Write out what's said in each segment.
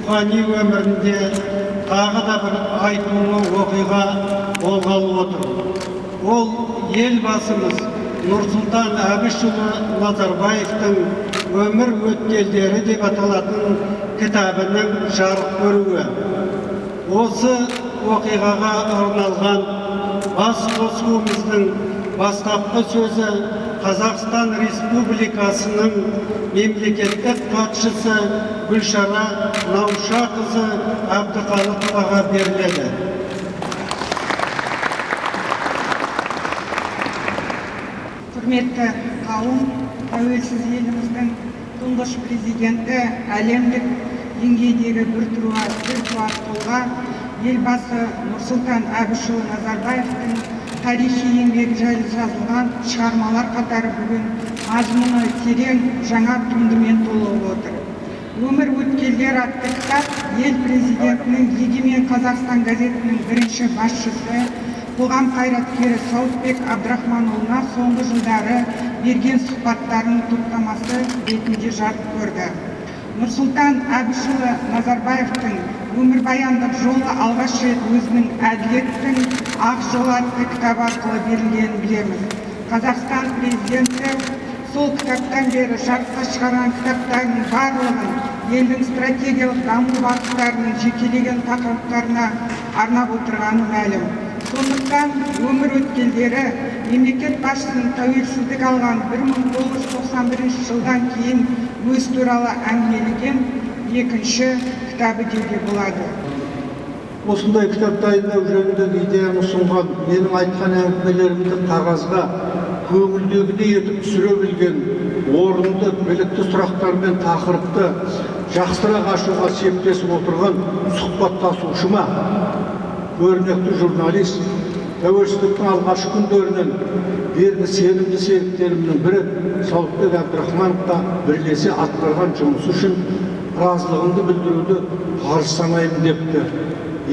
рухани өмірінде тағы да бір айтулы оқиға болғалы отыр. Ол елбасымыз Нұрсұлтан Әбішұлы Назарбаевтың өмір өткелдері деп аталатын кітабының жарық көруі. Осы оқиғаға арналған бас қосуымыздың бастапқы сөзі Қазақстан Республикасының мемлекеттік хатшысы Гүлшара Наушақызы Әбдіқалықоваға беріледі. Құрметті қауым, тәуелсіз еліміздің тұңғыш президенті әлемдік деңгейдегі біртуар тұлға елбасы Нұрсұлтан Әбішұлы Назарбаевтың тарихи еңбегі жайлы жазылған шығармалар қатары бүгін мазмұны терең жаңа туындымен толып отыр. Өмір өткелдер атты кітап ел президентінің Егемен Қазақстан газетінің бірінші басшысы, қоғам қайраткері Сауытбек Абдрахманұлына соңғы жылдары берген сұхбаттарының топтамасы ретінде жарық көрді. Нұрсұлтан Әбішұлы Назарбаевтың өмірбаяндық жолы алғаш рет өзінің әділеттің ақ жолы атты кітап арқылы берілгенін білеміз. Қазақстан президенті сол кітаптан бері жарыққа шығарған кітаптардың барлығын елдің стратегиялық даму бағыттарының жекелеген тақырыптарына арнап отырғаны мәлім. Сондықтан өмір өткелдері мемлекет басшысының тәуелсіздік алған 1991 жылдан кейін өз туралы әңгімелеген екінші кітабы деуге болады. Осындай кітап дайындау жөніндегі идеяны ұсынған, менің айтқан әңгімелерімді қағазға көңілдегідей етіп түсіре білген, орынды, білікті сұрақтар мен тақырыпты жақсырақ ашуға септесіп отырған сұхбаттасушыма, көрнекті журналист, тәуелсіздіктің алғашқы күндерінен бергі сенімді серіктерімнің бірі Сауытбек Абдрахмановқа бірлесе атқарған жұмысы үшін разылығымды білдіруді парыз санаймын депті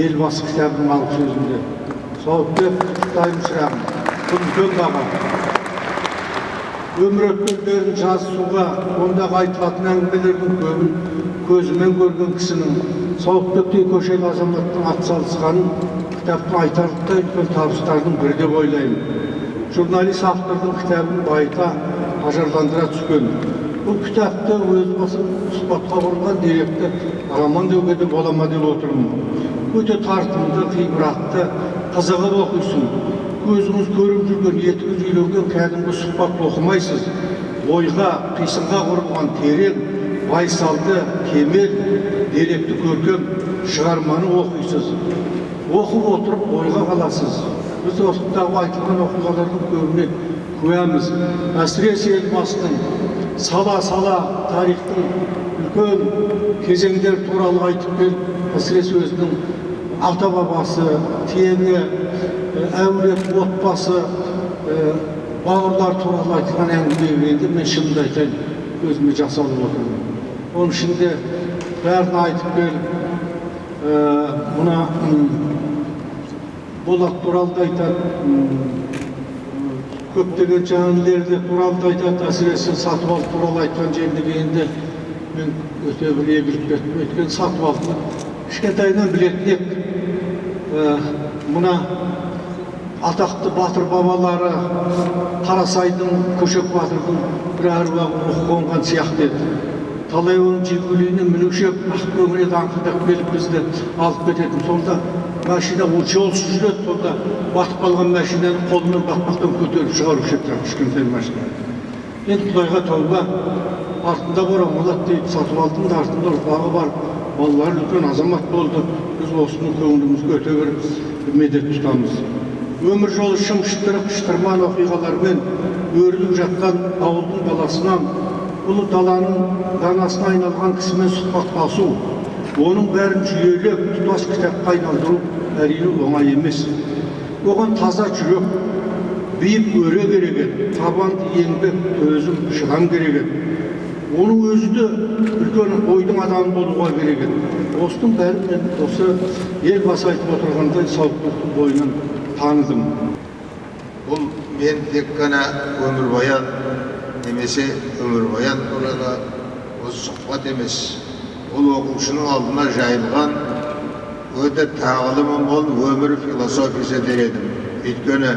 елбасы кітабының алғы сөзінде. Сауытбек, құттықтаймын шырағым, бұл үлкен баға. Өмір өткелдерін жазысуға, ондағы айтылатын әңгімелердің көбін көзімен көрген кісінің Сауытбектей көшелі азаматтың атсалысқанын кітаптың айтарлықтай үлкен табыстардың бірі деп ойлаймын. Журналист автордың кітабын байыта ажарландыра түскен. Бұл кітапты өз басым сұхбатқа құрылған деректі роман деуге де бола ма деп отырмын. Өте тартымды, ғибратты, қызығып оқисың. Көзіңіз көріп жүрген, етіңіз үйренген кәдімгі сұхбат оқымайсыз. Ойға, қисынға құрылған терең, байсалды, кемел, деректі көркем шығарманы оқисыз. Оқып отырып ойға қаласыз. Біз осындағы айтылған оқиғалардың көбіне куәміз. Әсіресе елбасының сала-сала тарихтың үлкен кезеңдер туралы айтып келіп, әсіресе өзінің ата-бабасы, тегі, әулет, отбасы, бауырлар туралы айтылған әңгімеге мен шынымды айтайын, өзіме жасалып отырмын. Оның ішінде бәрін айтып келіп, мына Болат туралы да айтады, көптеген жаңалықтарды туралы да айтады, әсіресе Сатыбалды туралы айтқан жеріне келгенде мен өте бір егіліп кеттім. Өйткені Сатыбалдыны кішкентайынан білетін едік. Мына атақты батыр бабалары Қарасайдың, Көшек батырдың бір әруағы рухы қонған сияқты еді. Талай оның жигулиіне мінуші ақкөңіле даңқылдап келіп бізді алып кететін. Сонда машина жолсыз жүреді, сонда батып қалған машинаны қолымен батпақтан көтеріп шығарып шеттіріп кішкентай машина. Енді Құдайға тәуба, артында орамалады дейді, Сатыбалдының артында ұрпағы бар, балалары үлкен азамат болды. Біз осының көңілімізге өте бір медет тұтамыз. Өмір жолы шым-шытырық, шытырман оқиғалармен өріліп жатқан ауылдың баласынан ұлы даланың данасына айналған кісімен сұхбаттасу, оның бәрін жүйелеп тұтас кітапқа айналдыру әрине оңай емес. Оған таза жүрек, биік өре керек еді, табанды еңбек, төзім, шыдам керек еді. Оның өзі де үлкен ойдың адамы болуға керек еді. Осының бәрін мен осы елбасы айтып отырғандай Сауытбектің бойынан таныдым. Бұл мен тек қана өмірбаян немесе өмірбаян туралы осы сұхбат емес. ол оқушының алдына жайылған өте тағылымы мол өмір философиясы дер едім. Өйткені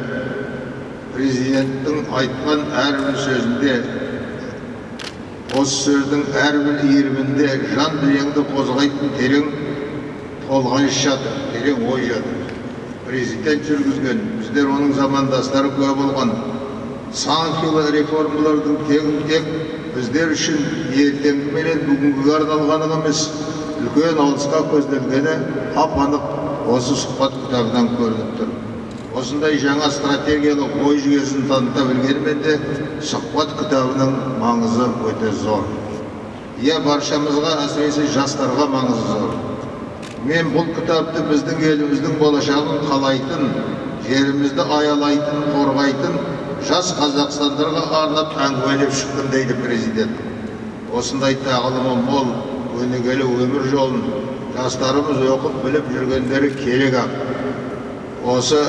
президенттің айтқан әрбір сөзінде, осы сөздің әрбір иірімінде жан дүниеңді қозғайтын терең толғаныш жатыр, терең ой жатыр. Президент жүргізген, біздер оның замандастары куә болған сан қилы реформалардың тек біздер үшін ертеңгі менен бүгінгі арналғаны емес, үлкен алысқа көзделгені ап-анық осы сұхбат кітабынан көрініп тұр. Осындай жаңа стратегиялық ой жүйесін таныта білгенімен де сұхбат кітабының маңызы өте зор. Баршамызға, әсіресе жастарға маңызы зор. Мен бұл кітапты біздің еліміздің болашағын қалайтын, жерімізді аялайтын, қорғайтын жас қазақстандарға арнап әңгімелеп шықтым дейді президент. Осындай тағылымы мол, өнегелі өмір жолын жастарымыз оқып біліп жүргендері керек ақ. Осы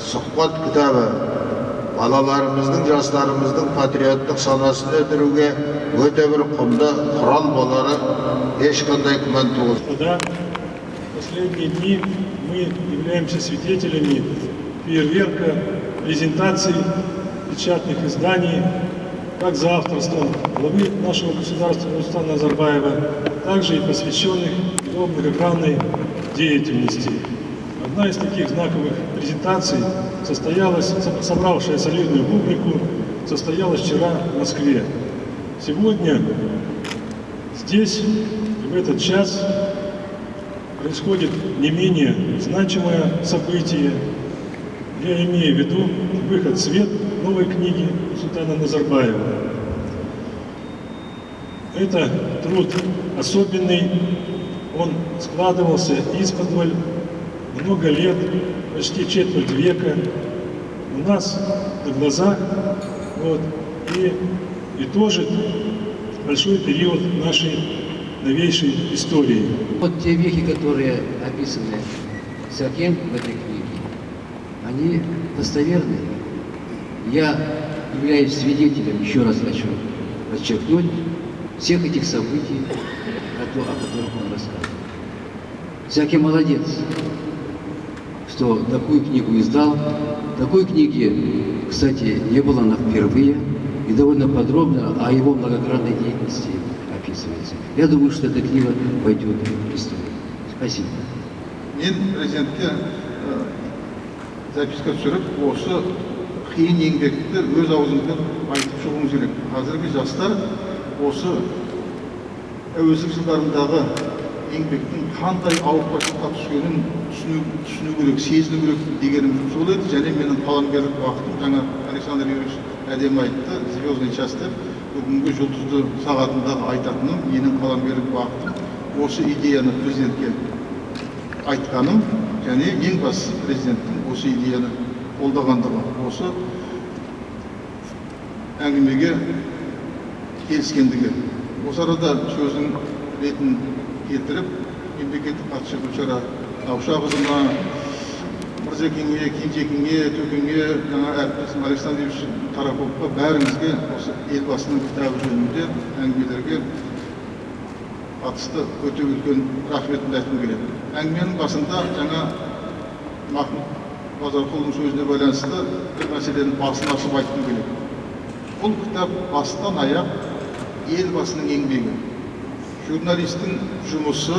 сұхбат кітабы балаларымыздың, жастарымыздың патриоттық санасын өтіруге өте бір құнды құрал болары ешқандай күмән туғызбайды. Последние дни мы являемся свидетелями фейерверка, презентаций печатных изданий, как за авторством главы нашего государства Нурсултана Назарбаева, также и посвященных его многогранной деятельности. Одна из таких знаковых презентаций собравшая солидную публику, состоялась вчера в Москве. Сегодня здесь, в этот час, происходит не менее значимое событие. Я имею в виду выход в свет новой книги Нурсултана Назарбаева. Это труд особенный, он складывался исподволь много лет, почти четверть века у нас на глазах, и тоже большой период нашей новейшей истории. Вот те вехи, которые описаны Сакем в этой книге, они достоверны. Я являюсь свидетелем, еще раз хочу подчеркнуть, всех этих событий, о которых он рассказывал. Сакем молодец, что такую книгу издал. Такой книги, кстати, не было она впервые, и довольно подробно о его многогранной деятельности описывается. Я думаю, что эта книга пойдет в историю. Спасибо. Мен президентке записка түсіріп, осы қиын еңбекті өз аузыңызбен айтып шығуыңыз керек. Қазіргі жастар осы әуезов жылдарындағы еңбектің қандай ауыртпашылыққа түскенін түсіну керек, сезіну керек дегенім сол еді. Және менің қаламгерлік уақытым, жаңа Александр Юрьевич әдемі айтты, звездный час деп, бүгінгі жұлдызды сағатындағы айтатыным, менің қаламгерлік уақытым осы идеяны президентке айтқаным, және ең бастысы президенттің осы идеяны қолдағандығы, осы әңгімеге келіскендігі. Осы арада сөздің ретін келтіріп, мемлекеттік хатшы Гүлшара Наушақызына, Мырзекеңе, Кенжекеңе, Төкеңе, жаңа әріптесім Александр Юрьевич Тараповқа, бәріңізге осы елбасының кітабы жөнінде әңгімелерге қатысты өте үлкен рахметімді айтқым келеді. Әңгіменің басында жаңа Махмұт Базарқұлдың сөзіне байланысты бір мәселенің басын ашып айтқым келеді. Бұл кітап бастан аяқ елбасының еңбегі. Журналистің жұмысы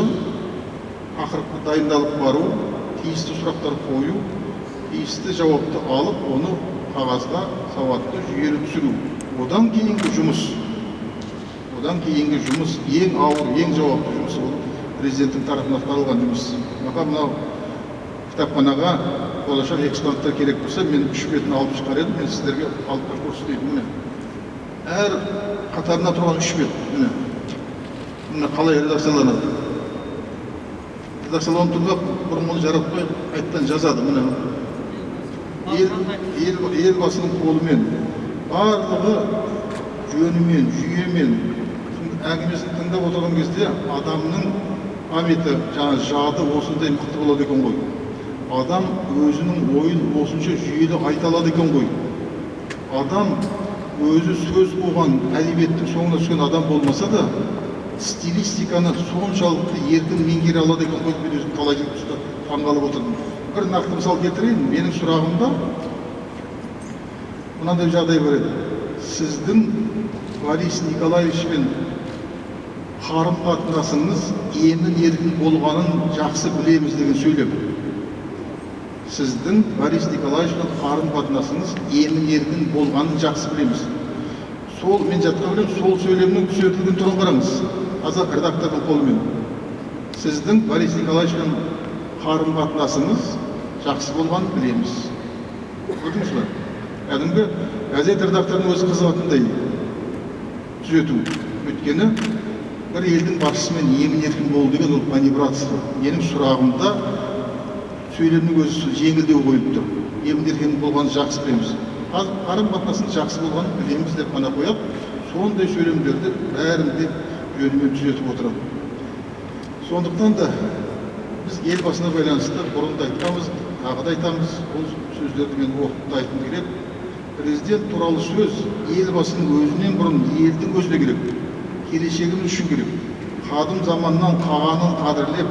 тақырыпқа дайындалып бару, тиісті сұрақтар қою, тиісті жауапты алып, оны қағазға сауатты жүйелі түсіру. Одан кейінгі жұмыс ең ауыр, ең жауапты жұмыс ол президенттің тарапынан атқарылған жұмыс. Маған мынау кітапханаға болашақ экспонаттар керек болса, мен 3 бетін алып шығар едім, мен сіздерге алып көрсетейін. Әр қатарына тұрған 3 бет. Міне қалай редакцияланады. Редакцияланып тұрмақ, бұрын оны жаратпай қайттан жазады. Міне елбасының қолымен, барлығы жөнімен, жүйемен, әңгімесін тыңдап отырған кезде адамның памяты, жады осындай мықты болады екен ғой. Адам өзінің ойын осынша жүйелі айта алады екен ғой. Адам өзі сөз қуған әдебиеттің соңына түскен адам болмаса да, стилистиканы соншалықты еркін меңгере алады екен ғой, мен өзім талай жыл тұста таңғалып отырдым. Бір нақты мысал келтірейін. Менің сұрағымда мынандай жағдай бар еді. Сіздің Борис Николаевичпен қарым-қатынасыңыз емін еркін болғанын жақсы білеміз деген сөйлем. Сіздің Борис Николаевичпен қарым-қатынасыңыз емін еркін болғанын жақсы білеміз. Сол, мен жатқа білем, сол сөйлемнің түзетілген түрін қараңыз. Қазақ редактордың қолымен. Сіздің Борис Николаевичпен қарым-қатынасыңыз жақсы болғанын білеміз. Көрдіңіз бе? Кәдімгі газет редакторының өзі қызығатындай түзету. Өйткені бір елдің басшысымен емін еркін болу деген ол манипуляция. Менің сұрағымда сөйлемнің өзі жеңілдеу қойылып тұр. Емін еркін болғанын жақсы білеміз. Қарым-қатынасын жақсы болғанын білеміз деп қана қояды. Сондай сөйлемдерді бәрін де жөнімен түзетіп отырады. Сондықтан да біз елбасына байланысты бұрын да айтқанбыз, тағы да айтамыз. Бұл сөздерді мен уақытында айтқым келеді. Президент туралы сөз елбасының өзінен бұрын елдің өзіне керек. Келешегіміз үшін керек. Қадым заманнан қағанын қадірлеп,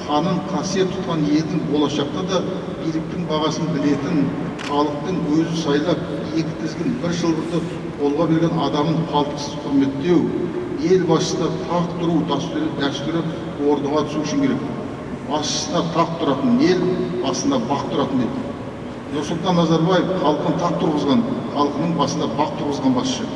қанын қасиет тұтқан елдің болашақта да биліктің бағасын білетін, халықтың өзі сайлап, екі тізгін бір шылбырды қолға берген адамын қалтқысыз құрметтеу, ел басшысына тақ тұру дәстүрі орнына түсу үшін керек. Басшысына тақ тұратын ел, басына бақ тұратын ел. Нұрсұлтан Назарбаев халқын тақ тұрғызған, халқының басына бақ тұрғызған басшы.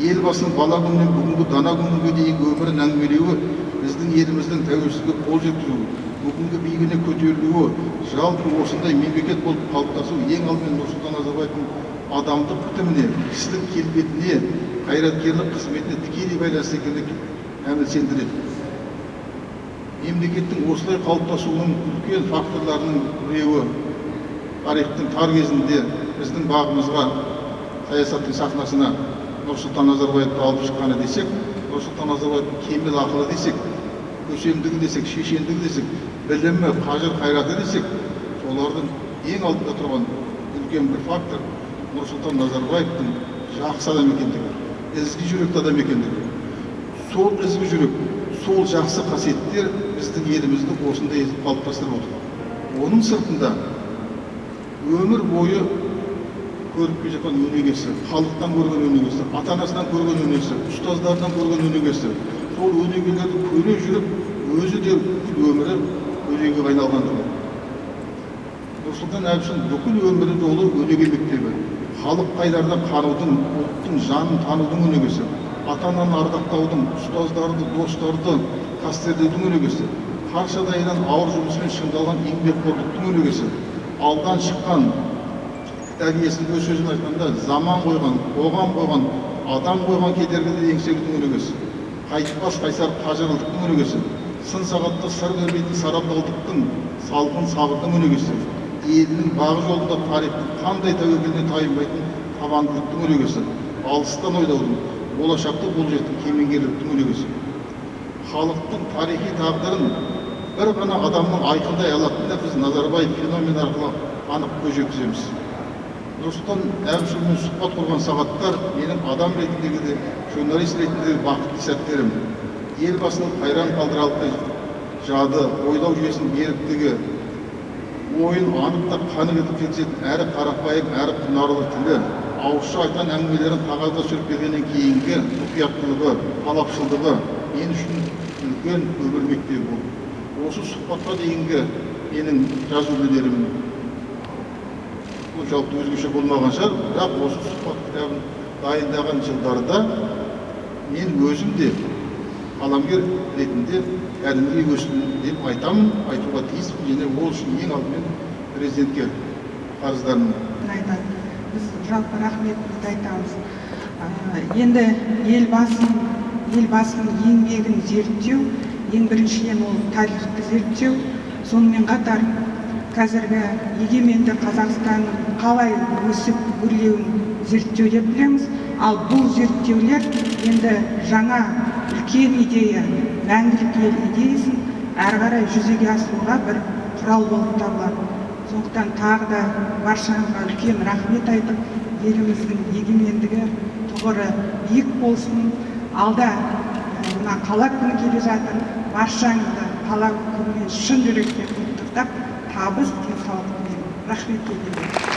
Елбасының бала күнінен бүгінгі дана күнге дейінгі өмірін әңгімелеуі біздің еліміздің тәуелсіздікке қол жеткізуі, бүгінгі биігіне көтерілуі, жалпы осындай мемлекет болып қалыптасу ең алдымен Нұрсұлтан Назарбаевтың адамдық бітіміне, кісілік келбетіне, қайраткерлік қызметіне тікелей байланысты екендігін кәміл сендіреді. Мемлекеттің осылай қалыптасуының үлкен факторларының біреуі тарихтың тар кезінде біздің бағымызға, саясаттың сахнасына Нұрсұлтан Назарбаевты алып шыққаны десек, Нұрсұлтан Назарбаевтың кемел ақылы десек, көсемдігі десек, шешендігі десек, білімі, қажыр-қайраты десек, солардың ең алдында тұрған үлкен бір фактор Нұрсұлтан Назарбаевтың жақсы адам екендігі, ізгі жүректі адам екендігі. Сол ізгі жүрек, сол жақсы қасиеттер біздің елімізді осындай етіп қалыптастырып отыр. Оның сыртында өмір бойы көріп келе жатқан өнегесі, халықтан көрген өнегесі, ата-анасынан көрген өнегесі, ұстаздардан көрген өнегесі, сол өнегелерді көре жүріп, өзі де өмірі өнегеге айналғандығы. Нұрсұлтан Әбішұлының бүкіл өмірі жолы өнеге мектебі, халық қайдарда қанудың, ұлттың жанын танудың өнегесі, ата-ананы ардақтаудың, ұстаздарды, достарды қастерлеудің өнегесі, қаршадайынан ауыр жұмыспен шыңдалған еңбекқорлықтың өнегесі, алдан шыққан кітап иесінің өз сөзін айтқанда заман қойған, қоғам қойған, адам қойған кедергіде еңсерудің өнегесі, қайтпас қайсар қажырлықтың өнегесі, сын сағатта сыр бермейтін сарабдалдықтың, салқын сабырдың өнегесі, елінің бағы жолында тарихтың қандай тәуекеліне тайынбайтын табандылықтың өнегесі, алыстан ойлаудың, болашақты болжайтын кемеңгерліктің өнегесі. Халықтың тарихи тағдырын бір ғана адамның айқындай алатынына біз Назарбаев феномен арқылы анық көз жеткіземіз. Нұрсұлтан Әбішұлымен сұхбат құрған сағаттар менің адам ретіндегі де, журналист ретіндегі бақытты сәттерім. Елбасының қайран қалдыралды жады, ойлау жүйесінің беріктігі, ойын анықта қанық етіп жеткізетін әрі қарапайым, әрі құнарлы тілі, ауызша айтқан әңгімелерін қағазда түсіріп бергеннен кейінгі мұқияттылығы, талапшылдығы мен үшін үлкен өмір мектебі болды. Осы сұхбатқа дейінгі менің жазу өнерім оншалықты өзгеше болмаған шығар, бірақ осы сұхбат кітабын дайындаған жылдарда мен өзім де қаламгер ретінде кәдімгідей өстім деп айтамын, айтуға тиіспін, және ол үшін ең алдымен президентке қарыздармын. Айтады. Біз жалпы рахметімізді айтамыз. Енді елбасының еңбегін зерттеу, ең біріншіден ол тарихты зерттеу, сонымен қатар қазіргі егеменді Қазақстанның қалай өсіп өрлеуін зерттеу деп білеміз. Ал бұл зерттеулер енді жаңа үлкен идея, мәңгілік ел идеясын әрі қарай жүзеге асыруға бір құрал болып табылады. Сондықтан тағы да баршаңызға үлкен рахмет айтып, еліміздің егемендігі тұғыры биік болсын. Алда мына қала күні келе жатыр. Баршаңызды қала күнімен шын жүректен құттықтап, табыс денсаулық тілеймін. Рахмет.